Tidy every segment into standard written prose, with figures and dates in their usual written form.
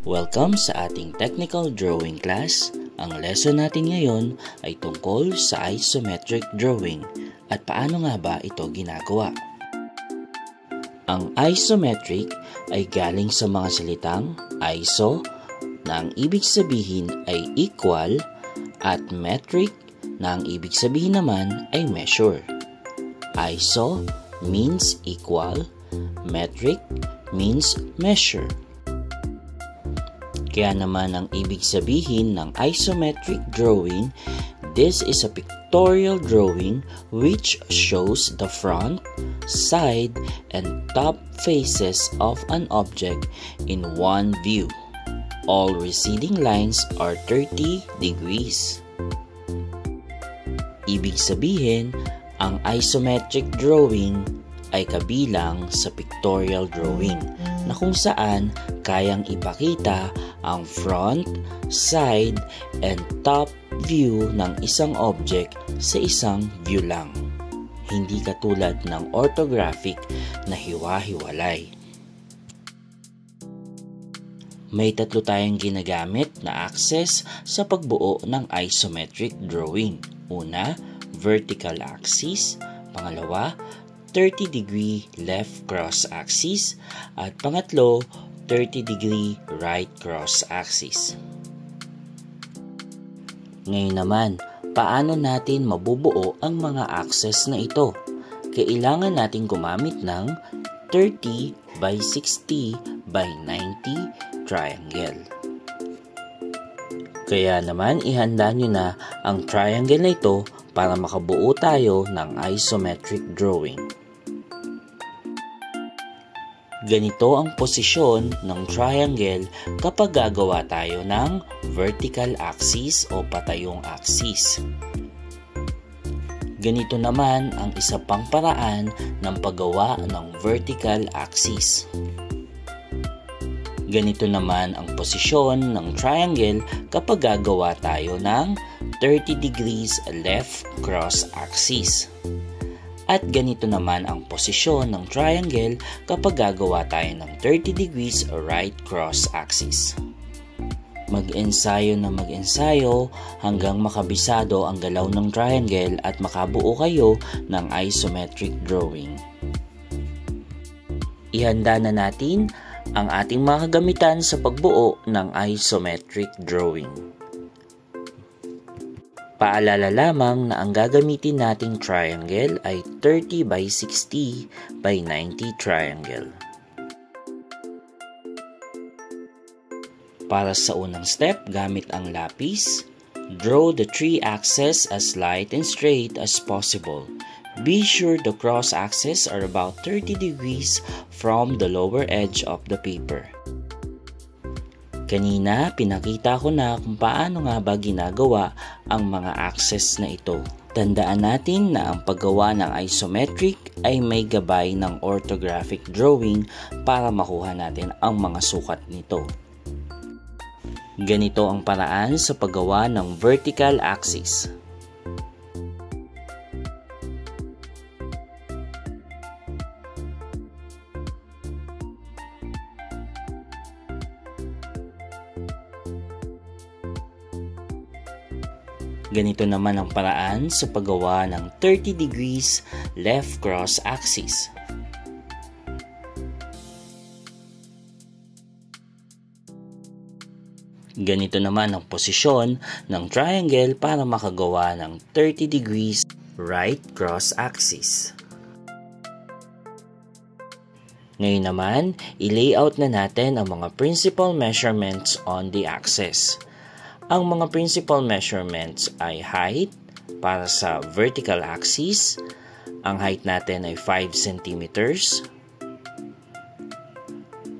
Welcome sa ating technical drawing class. Ang lesson natin ngayon ay tungkol sa isometric drawing at paano nga ba ito ginagawa. Ang isometric ay galing sa mga salitang iso na ang ibig sabihin ay equal at metric na ang ibig sabihin naman ay measure. Iso means equal, metric means measure. Kaya naman ang ibig sabihin ng isometric drawing, this is a pictorial drawing which shows the front, side, and top faces of an object in one view. All receding lines are 30 degrees. Ibig sabihin, ang isometric drawing ay kabilang sa pictorial drawing na kung saan kayang ipakita ang front, side, and top view ng isang object sa isang view lang. Hindi katulad ng orthographic na hiwa-hiwalay. May tatlo tayong ginagamit na axis sa pagbuo ng isometric drawing. Una, vertical axis. Pangalawa, 30-degree left cross axis. At pangatlo, 30-degree right cross axis. Ngayon naman, paano natin mabubuo ang mga axis na ito? Kailangan natin gumamit ng 30 by 60 by 90 triangle. Kaya naman, ihanda nyo na ang triangle na ito para makabuo tayo ng isometric drawing. Ganito ang posisyon ng triangle kapag gagawa tayo ng vertical axis o patayong axis. Ganito naman ang isa pang paraan ng paggawa ng vertical axis. Ganito naman ang posisyon ng triangle kapag gagawa tayo ng 30 degrees left cross axis. At ganito naman ang posisyon ng triangle kapag gagawa tayo ng 30 degrees right cross axis. Mag-ensayo na mag-ensayo hanggang makabisado ang galaw ng triangle at makabuo kayo ng isometric drawing. Ihanda na natin ang ating mga kagamitan sa pagbuo ng isometric drawing. Paalala lamang na ang gagamitin nating triangle ay 30 by 60 by 90 triangle. Para sa unang step, gamit ang lapis, draw the three axes as light and straight as possible. Be sure the cross axes are about 30 degrees from the lower edge of the paper. Kanina, pinakita ko na kung paano nga ba ginagawa ang mga axes na ito. Tandaan natin na ang paggawa ng isometric ay may gabay ng orthographic drawing para makuha natin ang mga sukat nito. Ganito ang paraan sa paggawa ng vertical axis. Ganito naman ang paraan sa paggawa ng 30 degrees left cross axis. Ganito naman ang posisyon ng triangle para makagawa ng 30 degrees right cross axis. Ngayon naman, i-layout na natin ang mga principal measurements on the axis. Ang mga principal measurements ay height para sa vertical axis. Ang height natin ay 5 cm.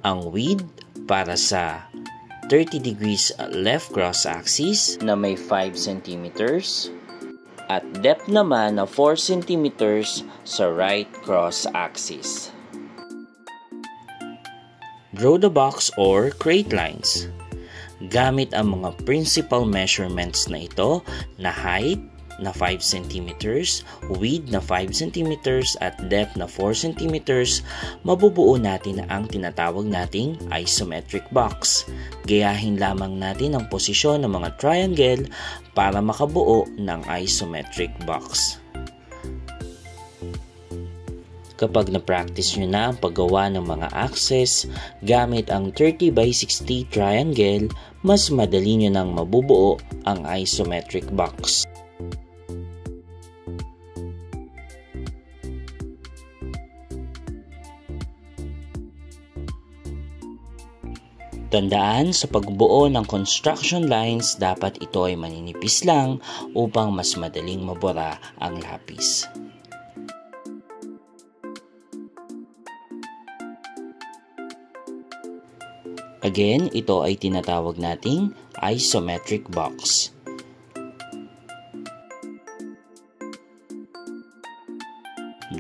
Ang width para sa 30 degrees left cross axis na may 5 cm. At depth naman na 4 cm sa right cross axis. Draw the box or create lines. Gamit ang mga principal measurements na ito na height, na 5 cm, width na 5 cm at depth na 4 cm, mabubuo natin ang tinatawag nating isometric box. Gayahin lamang natin ang posisyon ng mga triangle para makabuo ng isometric box. Kapag na-practice nyo na ang paggawa ng mga axes gamit ang 30 by 60 triangle, mas madali nyo nang mabubuo ang isometric box. Tandaan, sa pagbuo ng construction lines, dapat ito ay maninipis lang upang mas madaling mabura ang lapis. Again, ito ay tinatawag nating isometric box.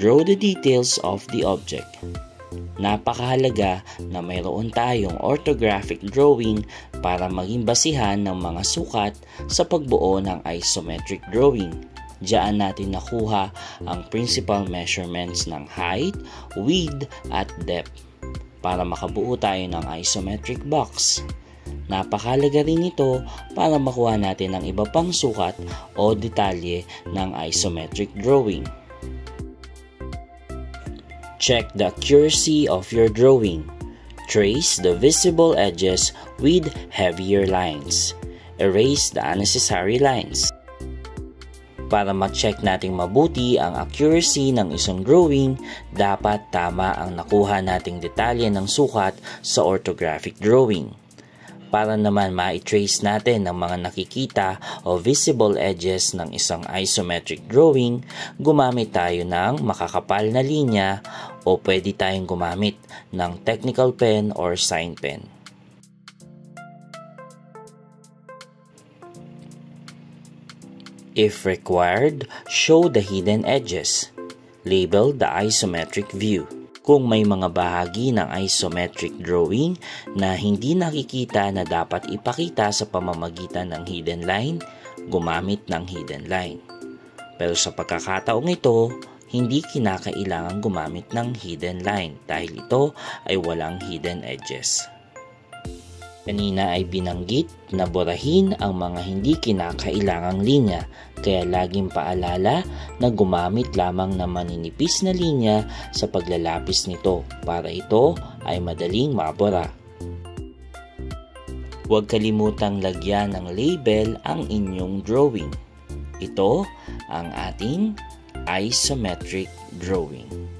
Draw the details of the object. Napakahalaga na mayroon tayong orthographic drawing para maging basihan ng mga sukat sa pagbuo ng isometric drawing. Diyan natin nakuha ang principal measurements ng height, width, at depth para makabuo tayo ng isometric box. Napakahalaga rin ito para makuha natin ang iba pang sukat o detalye ng isometric drawing. Check the accuracy of your drawing. Trace the visible edges with heavier lines. Erase the unnecessary lines. Para ma-check nating mabuti ang accuracy ng isang drawing, dapat tama ang nakuha nating detalye ng sukat sa orthographic drawing. Para naman ma-trace natin ang mga nakikita o visible edges ng isang isometric drawing, gumamit tayo ng makakapal na linya o pwede tayong gumamit ng technical pen or sign pen. If required, show the hidden edges. Label the isometric view. Kung may mga bahagi ng isometric drawing na hindi nakikita na dapat ipakita sa pamamagitan ng hidden line, gumamit ng hidden line. Pero sa pagkakataong ito, hindi kinakailangan gumamit ng hidden line dahil ito ay walang hidden edges. Kanina ay binanggit na burahin ang mga hindi kinakailangang linya, kaya laging paalala na gumamit lamang ng maninipis na linya sa paglalapis nito para ito ay madaling mabura. Huwag kalimutang lagyan ng label ang inyong drawing. Ito ang ating isometric drawing.